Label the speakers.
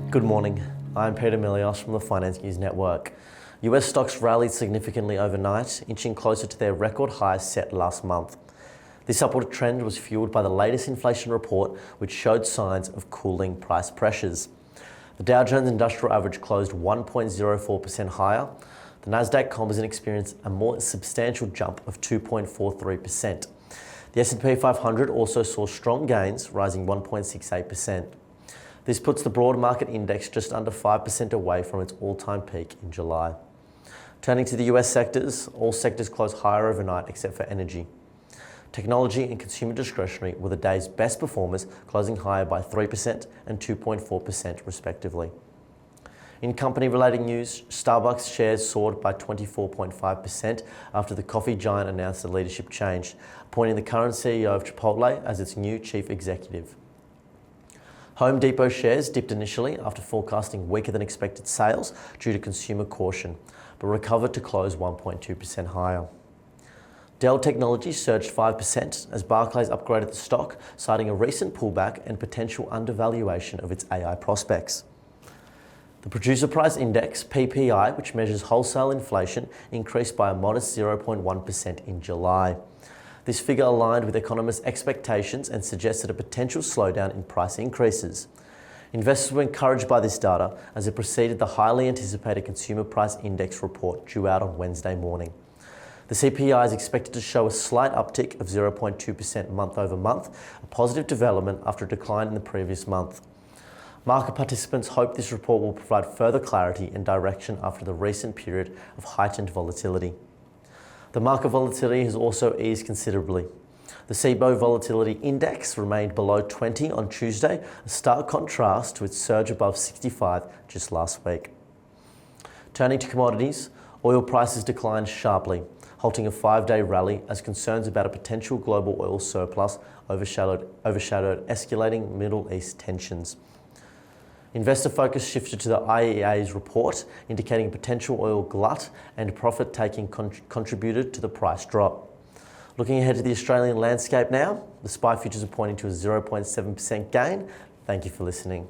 Speaker 1: Good morning. I'm Peter Milios from the Finance News Network. US stocks rallied significantly overnight, inching closer to their record highs set last month. This upward trend was fueled by the latest inflation report, which showed signs of cooling price pressures. The Dow Jones Industrial Average closed 1.04% higher. The Nasdaq Composite experienced a more substantial jump of 2.43%. The S&P 500 also saw strong gains, rising 1.68%. This puts the broad market index just under 5% away from its all-time peak in July. Turning to the US sectors, all sectors closed higher overnight except for energy. Technology and consumer discretionary were the day's best performers, closing higher by 3% and 2.4% respectively. In company-related news, Starbucks shares soared by 24.5% after the coffee giant announced a leadership change, appointing the current CEO of Chipotle as its new chief executive. Home Depot shares dipped initially after forecasting weaker than expected sales due to consumer caution, but recovered to close 1.2% higher. Dell Technologies surged 5% as Barclays upgraded the stock, citing a recent pullback and potential undervaluation of its AI prospects. The Producer Price Index, PPI, which measures wholesale inflation, increased by a modest 0.1% in July. This figure aligned with economists' expectations and suggested a potential slowdown in price increases. Investors were encouraged by this data as it preceded the highly anticipated Consumer Price Index report due out on Wednesday morning. The CPI is expected to show a slight uptick of 0.2% month over month, a positive development after a decline in the previous month. Market participants hope this report will provide further clarity and direction after the recent period of heightened volatility. The market volatility has also eased considerably. The CBOE Volatility Index remained below 20 on Tuesday, a stark contrast to its surge above 65 just last week. Turning to commodities, oil prices declined sharply, halting a 5-day rally as concerns about a potential global oil surplus overshadowed escalating Middle East tensions. Investor focus shifted to the IEA's report, indicating a potential oil glut and profit-taking contributed to the price drop. Looking ahead to the Australian landscape now, the SPI futures are pointing to a 0.7% gain. Thank you for listening.